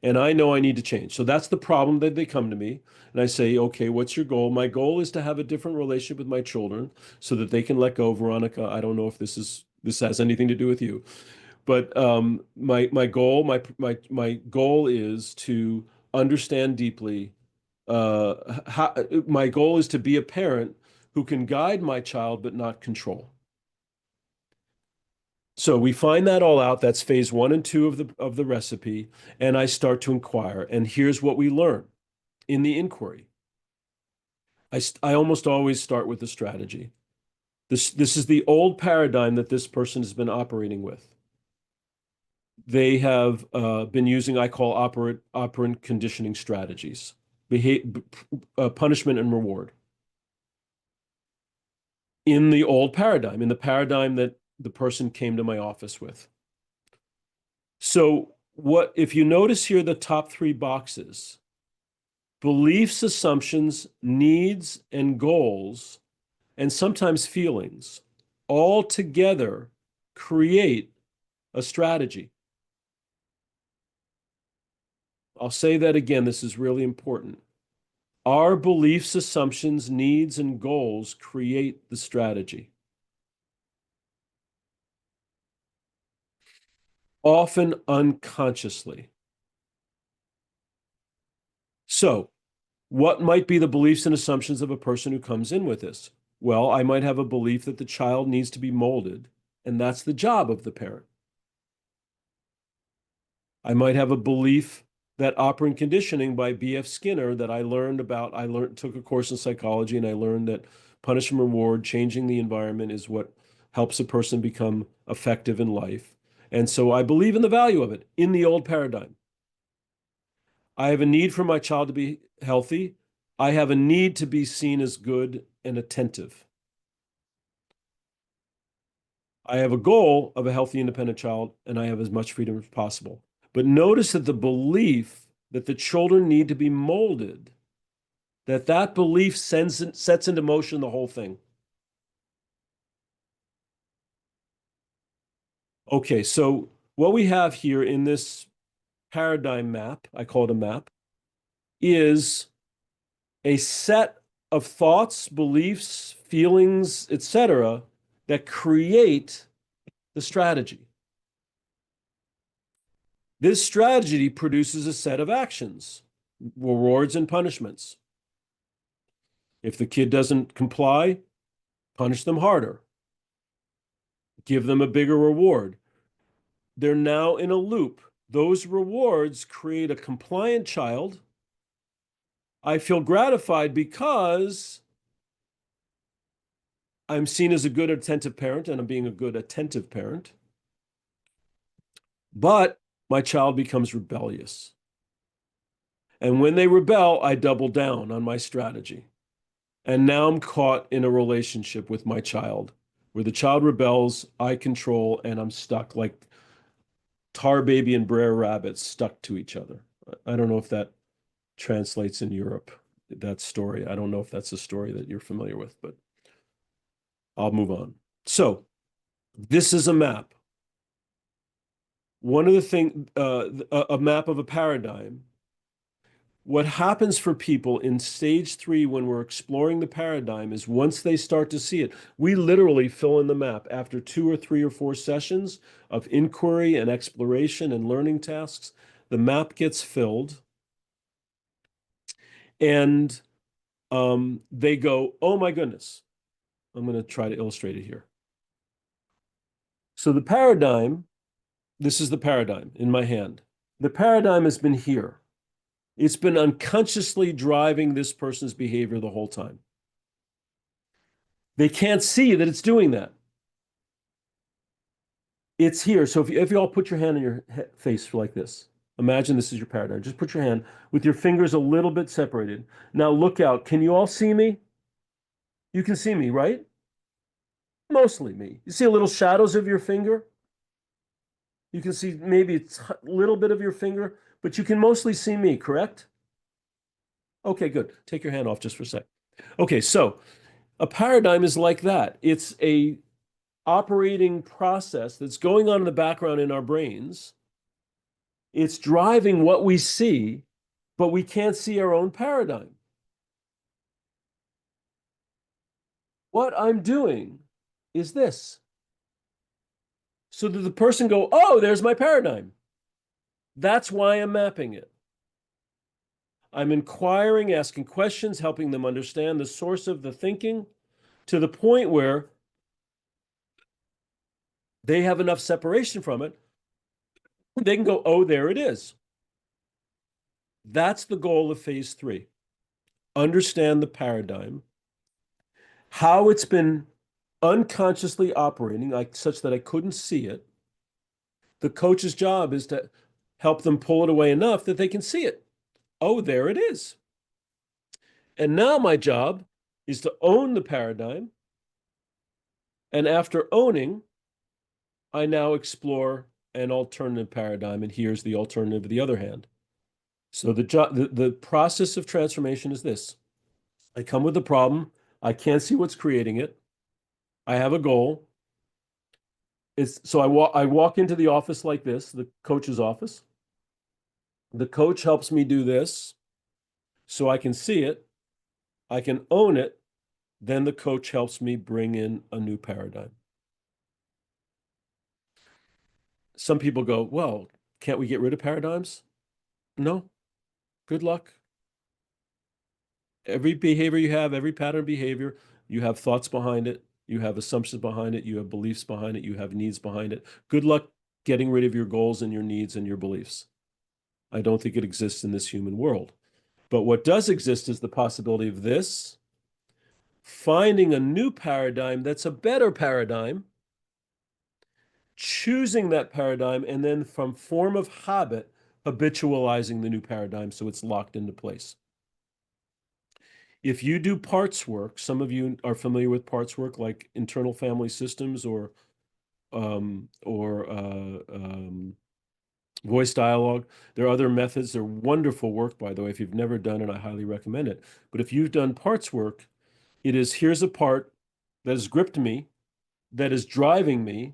And I know I need to change. So that's the problem that they come to me. And I say, okay, what's your goal? My goal is to have a different relationship with my children so that they can let go. Veronica, I don't know if this has anything to do with you, but my goal is to understand deeply. My goal is to be a parent who can guide my child but not control. So we find that all out. That's phase 1 and 2 of the recipe. And I start to inquire. And here's what we learn in the inquiry. I almost always start with the strategy. This is the old paradigm that this person has been operating with. They have been using, I call operant conditioning strategies, punishment and reward. In the old paradigm, in the paradigm that the person came to my office with. So if you notice here, the top 3 boxes, beliefs, assumptions, needs, and goals, and sometimes feelings, all together create a strategy. I'll say that again. This is really important. Our beliefs, assumptions, needs, and goals create the strategy. Often unconsciously. So What might be the beliefs and assumptions of a person who comes in with this? Well, I might have a belief that the child needs to be molded, and that's the job of the parent. I might have a belief that operant conditioning by B.F. Skinner that I learned about. Took a course in psychology, and I learned that punish and reward, changing the environment is what helps a person become effective in life. And so I believe in the value of it in the old paradigm. I have a need for my child to be healthy. I have a need to be seen as good and attentive. I have a goal of a healthy, independent child, and I have as much freedom as possible. But notice that the belief that the children need to be molded, that belief sets into motion the whole thing. Okay, so what we have here in this paradigm map, I call it a map, is a set of thoughts, beliefs, feelings, etc., that create the strategy. This strategy produces a set of actions, rewards and punishments. If the kid doesn't comply, punish them harder. Give them a bigger reward. They're now in a loop. Those rewards create a compliant child. I feel gratified because I'm seen as a good, attentive parent, and I'm being a good, attentive parent. But my child becomes rebellious. And when they rebel, I double down on my strategy. And now I'm caught in a relationship with my child where the child rebels, I control, and I'm stuck like Tar Baby and Brer Rabbit stuck to each other. I don't know if that translates in Europe, that story. I don't know if that's a story that you're familiar with, but I'll move on. So this is a map. One of the things, a map of a paradigm. What happens for people in stage 3 when we're exploring the paradigm is once they start to see it, we literally fill in the map after 2 or 3 or 4 sessions of inquiry and exploration and learning tasks. The map gets filled and they go, oh my goodness. I'm going to try to illustrate it here. So the paradigm, this is the paradigm in my hand. The paradigm has been here. It's been unconsciously driving this person's behavior the whole time. They can't see that it's doing that. It's here. So if you all put your hand on your face like this, imagine this is your paradigm. Just put your hand with your fingers a little bit separated. Now look out. Can you all see me? You can see me, right? Mostly me. You see a little shadows of your finger? You can see maybe a little bit of your finger, but you can mostly see me, correct? Okay, good. Take your hand off just for a sec. Okay, so a paradigm is like that. It's a operating process that's going on in the background in our brains. It's driving what we see, but we can't see our own paradigm. What I'm doing is this. So that the person go, oh, there's my paradigm. That's why I'm mapping it. I'm inquiring, asking questions, helping them understand the source of the thinking to the point where they have enough separation from it. They can go, oh, there it is. That's the goal of phase 3. Understand the paradigm, how it's been unconsciously operating, like such that I couldn't see it. The coach's job is to help them pull it away enough that they can see it. Oh, there it is. And now my job is to own the paradigm. And after owning, I now explore an alternative paradigm. And here's the alternative of the other hand. So the process of transformation is this. I come with a problem. I can't see what's creating it. I have a goal. So I walk into the office like this, the coach's office. The coach helps me do this so I can see it. I can own it. Then the coach helps me bring in a new paradigm. Some people go, well, can't we get rid of paradigms? No. Good luck. Every behavior you have, every pattern of behavior, you have thoughts behind it, you have assumptions behind it, you have beliefs behind it, you have needs behind it. Good luck getting rid of your goals and your needs and your beliefs. I don't think it exists in this human world. But what does exist is the possibility of this, finding a new paradigm that's a better paradigm, choosing that paradigm, and then from form of habit, habitualizing the new paradigm so it's locked into place. If you do parts work, some of you are familiar with parts work like internal family systems or voice dialogue. There are other methods. They're wonderful work, by the way. If you've never done it, I highly recommend it. But if you've done parts work, it is here's a part that has gripped me, that is driving me.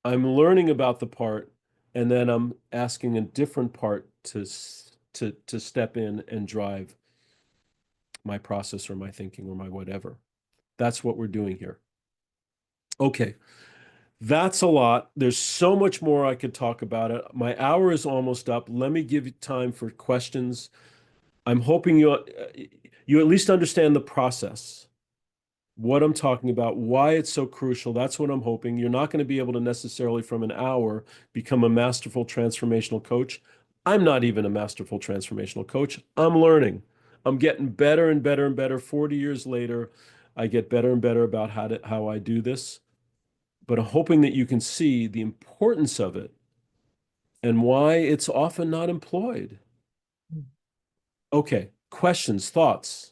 I'm learning about the part, and then I'm asking a different part to step in and drive my process or my thinking or my whatever. That's what we're doing here. Okay, that's a lot. There's so much more I could talk about it. My hour is almost up. Let me give you time for questions. I'm hoping you at least understand the process, what I'm talking about, why it's so crucial. That's what I'm hoping. You're not going to be able to necessarily from an hour become a masterful transformational coach. I'm not even a masterful transformational coach. I'm learning. I'm getting better and better and better. 40 years later, I get better and better about how I do this. But I'm hoping that you can see the importance of it and why it's often not employed. Okay, questions, thoughts?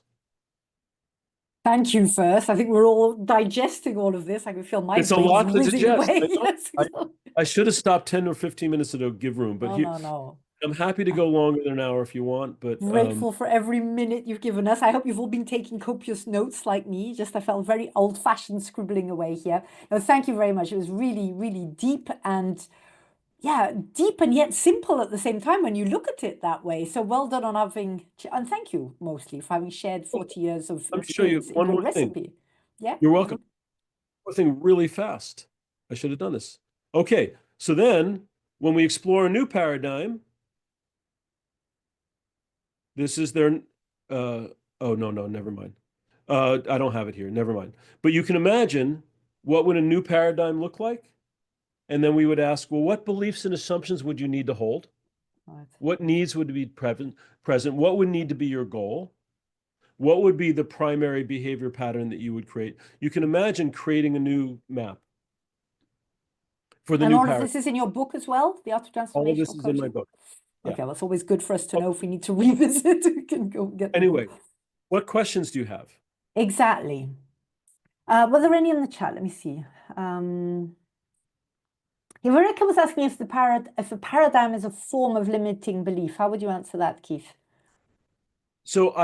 Thank you first. I think we're all digesting all of this. I can feel my It's a brain's lot to whizzing digest. away. I know. Yes, exactly. I should have stopped 10 or 15 minutes ago, give room. But No, here, no, no. I'm happy to go longer than an hour if you want. But Grateful for every minute you've given us. I hope you've all been taking copious notes like me. Just I felt very old-fashioned scribbling away here. No, thank you very much. It was really, really deep and yeah, deep and yet simple at the same time when you look at it that way. So well done on having, and thank you mostly for having shared 40 years of let me show you experience in one a more thing. recipe. Yeah, You're welcome. great. One more thing really fast. I should have done this. Okay, so then when we explore a new paradigm, this is their, oh, no, never mind. I don't have it here. Never mind. But you can imagine what would a new paradigm look like? And then we would ask, well, what beliefs and assumptions would you need to hold? Right. What needs would be present? What would need to be your goal? What would be the primary behavior pattern that you would create? You can imagine creating a new map for the And new all of paradigm. this is in your book as well, The Art of All of this Transformational is in my Coaching? book. Yeah. Okay, well, it's always good for us to know if we need to revisit. We can go get the book. Anyway, what questions do you have? Exactly. Were there any in the chat? Let me see. Veronica was asking if if a paradigm is a form of limiting belief. How would you answer that, Keith? So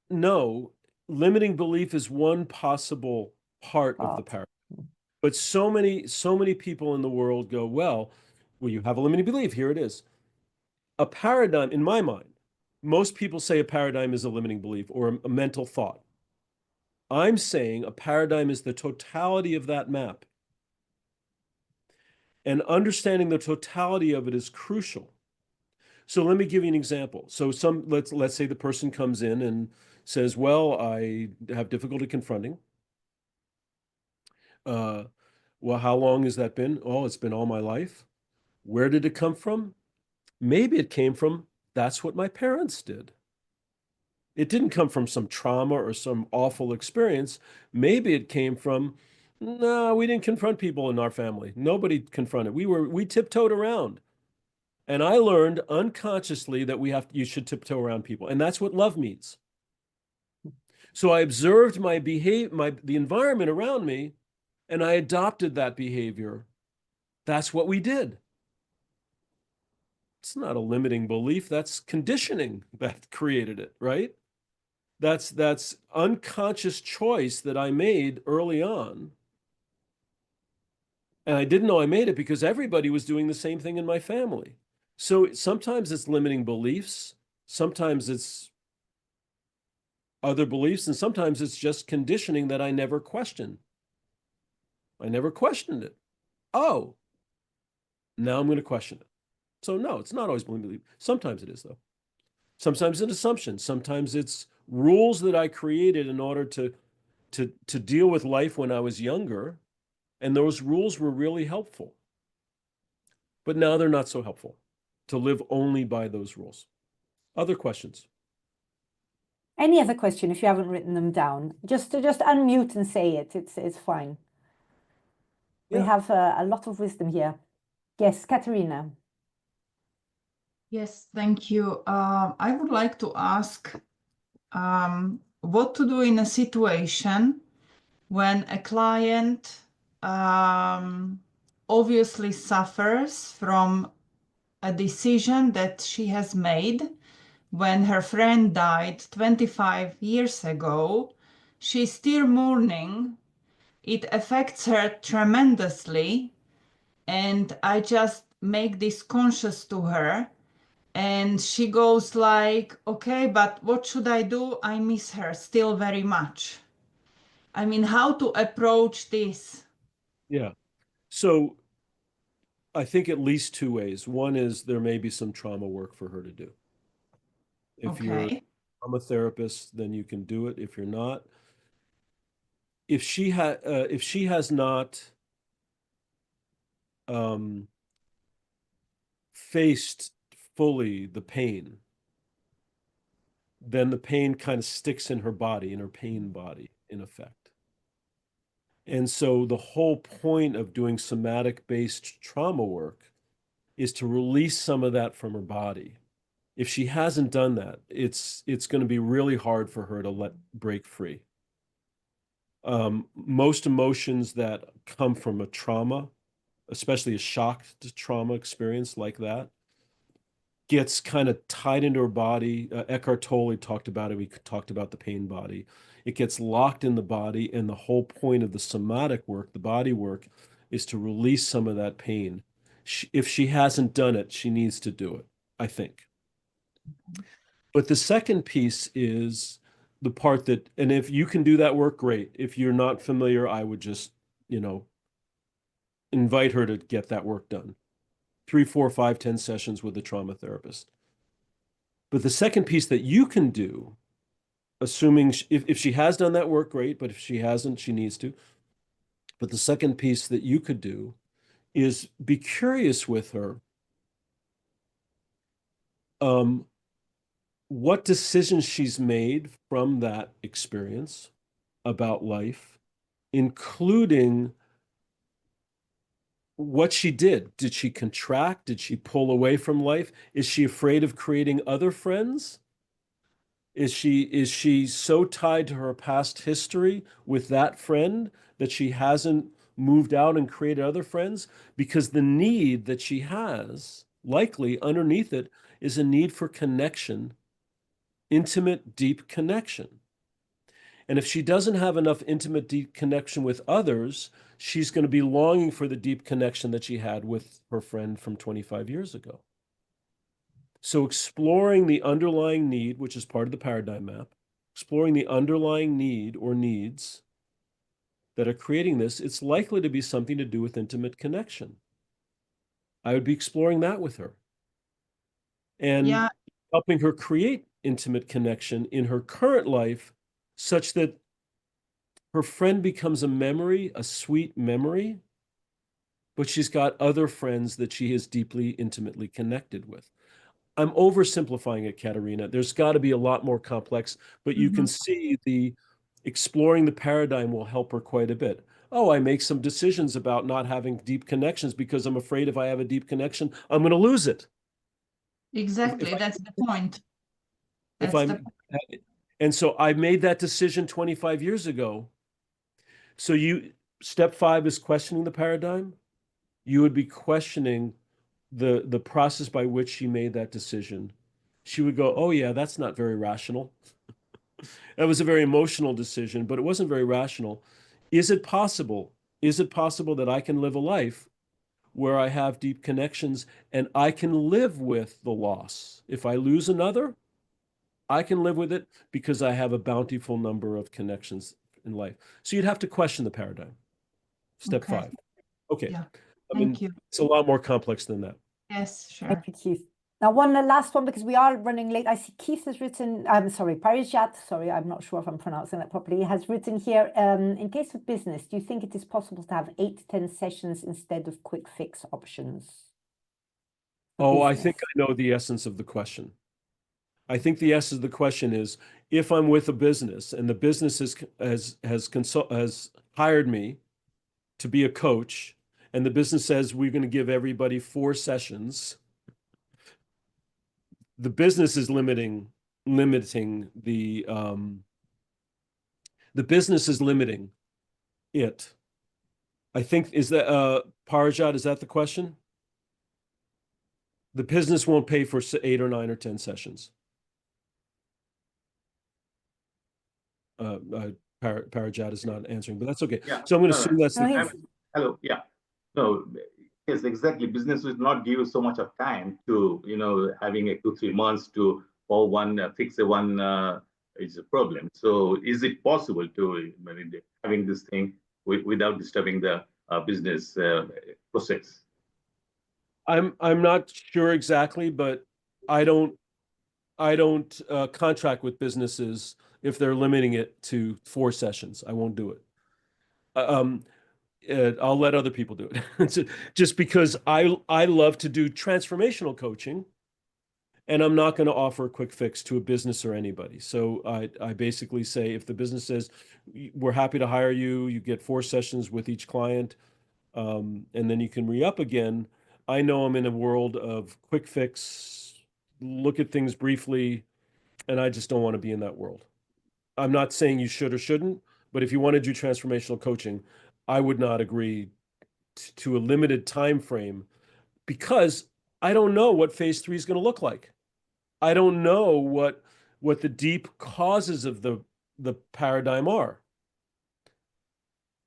no, limiting belief is one possible part of the Part. paradigm. But so many people in the world go, well, you have a limiting belief. Here it is. A paradigm, in my mind, most people say a paradigm is a limiting belief or a mental thought. I'm saying a paradigm is the totality of that map. And understanding the totality of it is crucial. So let me give you an example. So let's say the person comes in and says, well, I have difficulty confronting. Well, how long has that been? Oh, it's been all my life. Where did it come from? Maybe it came from, that's what my parents did. It didn't come from some trauma or some awful experience. Maybe it came from, no, we didn't confront people in our family. Nobody confronted. We tiptoed around. And I learned unconsciously that you should tiptoe around people. And that's what love means. So I observed the environment around me, and I adopted that behavior. That's what we did. It's not a limiting belief. That's conditioning that created it, right? That's unconscious choice that I made early on. And I didn't know I made it because everybody was doing the same thing in my family. So sometimes it's limiting beliefs, sometimes it's other beliefs, and sometimes it's just conditioning that I never questioned. I never questioned it. Oh, now I'm going to question it. So no, it's not always limiting belief. Sometimes it is, though. Sometimes an assumption. Sometimes it's rules that I created in order to deal with life when I was younger. And those rules were really helpful. But now they're not so helpful to live only by those rules. Other questions? Any other question if you haven't written them down? Just unmute and say it. It's fine. We Yeah. have a lot of wisdom here. Yes, Katerina. Yes, thank you. I would like to ask what to do in a situation when a client obviously suffers from a decision that she has made when her friend died 25 years ago. She's still mourning. It affects her tremendously. And I just make this conscious to her. And she goes like, okay, but what should I do? I miss her still very much. I mean, how to approach this? Yeah. So I think at least two ways. One is there may be some trauma work for her to do. If you're a Okay. trauma therapist, then you can do it. If you're not, if she has not faced fully the pain, then the pain kind of sticks in her body, in her pain body, in effect. And so the whole point of doing somatic-based trauma work is to release some of that from her body. If she hasn't done that, it's going to be really hard for her to let break free. Most emotions that come from a trauma, especially a shock to trauma experience like that, gets kind of tied into her body. Eckhart Tolle talked about it. We talked about the pain body. It gets locked in the body, and the whole point of the somatic work, the body work, is to release some of that pain. If she hasn't done it, she needs to do it, I think. But the second piece is the part that, and if you can do that work, great. If you're not familiar, I would just, invite her to get that work done. 3, 4, 5, 10 sessions with a trauma therapist. But the second piece that you can do, assuming if she has done that work, great. But if she hasn't, she needs to. But the second piece that you could do is be curious with her. What decisions she's made from that experience about life, including what she did. Did she contract? Did she pull away from life? Is she afraid of creating other friends? Is she so tied to her past history with that friend that she hasn't moved out and created other friends? Because the need that she has, likely underneath it, is a need for connection, intimate, deep connection. And if she doesn't have enough intimate, deep connection with others, she's going to be longing for the deep connection that she had with her friend from 25 years ago. So exploring the underlying need, which is part of the paradigm map, exploring the underlying need or needs that are creating this, it's likely to be something to do with intimate connection. I would be exploring that with her and helping her create intimate connection in her current life such that her friend becomes a memory, a sweet memory, but she's got other friends that she is deeply, intimately connected with. I'm oversimplifying it, Katerina. There's got to be a lot more complex, but you can see the exploring the paradigm will help her quite a bit. Oh, I make some decisions about not having deep connections because I'm afraid if I have a deep connection, I'm going to lose it. Exactly. That's the point. If That's the I'm, and so I made that decision 25 years ago. So step 5 is questioning the paradigm. You would be questioning the process by which she made that decision. She would go, oh yeah, that's not very rational. That was a very emotional decision, but it wasn't very rational. Is it possible? Is it possible that I can live a life where I have deep connections and I can live with the loss? If I lose another, I can live with it because I have a bountiful number of connections in life. So you'd have to question the paradigm. Step 5. Okay. Yeah. I mean, Thank you. it's a lot more complex than that. Yes, sure. Thank you, Keith. Now, one last one, because we are running late. I see Keith has written, Parijat, sorry, I'm not sure if I'm pronouncing that properly, has written here, in case of business, do you think it is possible to have 8 to 10 sessions instead of quick fix options? Oh, I think I know the essence of the question. I think the essence of the question is, if I'm with a business and the business has hired me to be a coach, and the business says we're going to give everybody 4 sessions, the business is limiting the business is limiting it. I think, is that Parijat, is that the question? The business won't pay for 8 or 9 or 10 sessions. Parijat is not answering, but that's okay. Yeah. So I'm going to assume that's hello. Yeah. No, yes, exactly. Business will not give you so much of time to, having a 2-3 months to fix one is a problem. So is it possible to having this thing without disturbing the business process? I'm not sure exactly, but I don't contract with businesses if they're limiting it to 4 sessions. I won't do it. I'll let other people do it. Just because I love to do transformational coaching, and I'm not going to offer a quick fix to a business or anybody. So I basically say, if the business says, we're happy to hire you, you get 4 sessions with each client, and then you can re-up again. I know I'm in a world of quick fix, look at things briefly, and I just don't want to be in that world. I'm not saying you should or shouldn't, but if you want to do transformational coaching, I would not agree to a limited time frame, because I don't know what phase 3 is going to look like. I don't know what the deep causes of the paradigm are.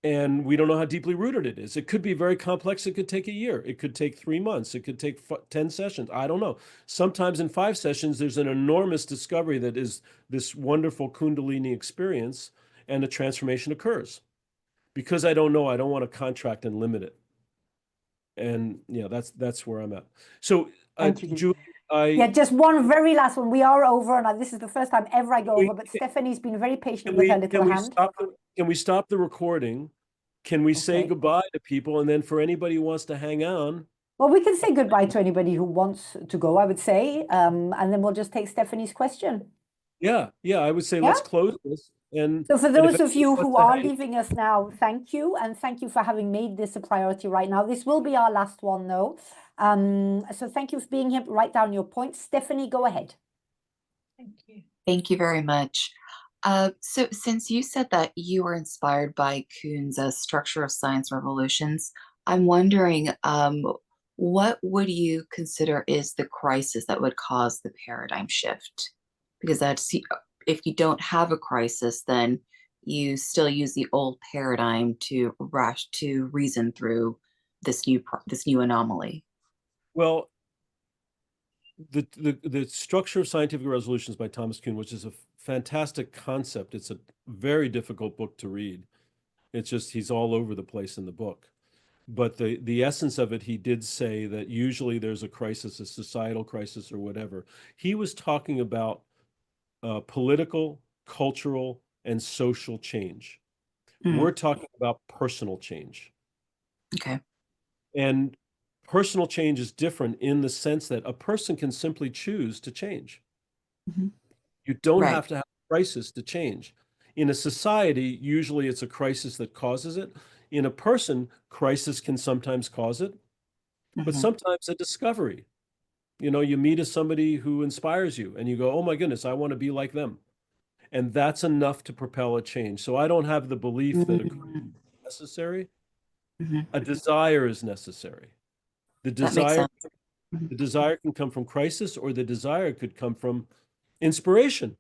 And we don't know how deeply rooted it is. It could be very complex. It could take a year. It could take 3 months. It could take 10 sessions. I don't know. Sometimes in 5 sessions, there's an enormous discovery that is this wonderful Kundalini experience, and a transformation occurs. Because I don't know, I don't want to contract and limit it. And yeah, that's where I'm at. So, Julie, yeah, just one very last one. We are over, and this is the first time ever I go over, but Stephanie's been very patient with her little hand. Can we stop the recording? Can we say goodbye to people? And then for anybody who wants to hang on. Well, we can say goodbye to anybody who wants to go, I would say. And then we'll just take Stephanie's question. Yeah, I would say let's close this. And so for those of you who are leaving us now, thank you. And thank you for having made this a priority right now. This will be our last one, though. So thank you for being here. Write down your points. Stephanie, go ahead. Thank you. Thank you very much. So since you said that you were inspired by Kuhn's Structure of Science Revolutions, I'm wondering, what would you consider is the crisis that would cause the paradigm shift? Because if you don't have a crisis, then you still use the old paradigm to reason through this new anomaly. Well, the Structure of Scientific Resolutions by Thomas Kuhn, which is a fantastic concept. It's a very difficult book to read. It's just, he's all over the place in the book. But the essence of it, he did say that usually there's a crisis, a societal crisis or whatever. He was talking about political, cultural, and social change. We're talking about personal change. Okay. And personal change is different in the sense that a person can simply choose to change. You don't have to have a crisis to change. In a society, usually it's a crisis that causes it. In a person, crisis can sometimes cause it, but sometimes a discovery. You meet somebody who inspires you and you go, oh my goodness, I want to be like them. And that's enough to propel a change. So I don't have the belief that a crisis is necessary. A desire is necessary. The desire can come from crisis, or the desire could come from inspiration.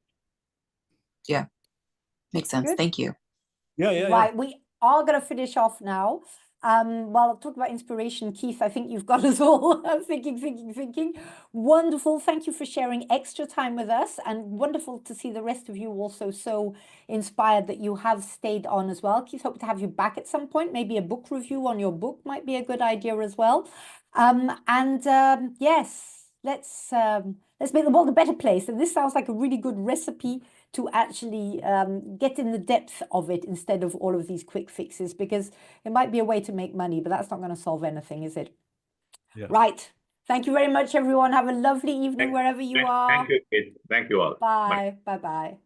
Yeah, makes sense. Good. Thank you. Yeah. Right, we are going to finish off now. Well, I'll talk about inspiration. Keith, I think you've got us all thinking. Wonderful. Thank you for sharing extra time with us, and wonderful to see the rest of you also so inspired that you have stayed on as well. Keith, hope to have you back at some point. Maybe a book review on your book might be a good idea as well. Yes, let's make the world a better place. And this sounds like a really good recipe to actually get in the depth of it instead of all of these quick fixes, because it might be a way to make money, but that's not going to solve anything, is it? Yeah. Right. Thank you very much, everyone. Have a lovely evening wherever you are. Thank you, Kate. Thank you all. Bye. Bye-bye.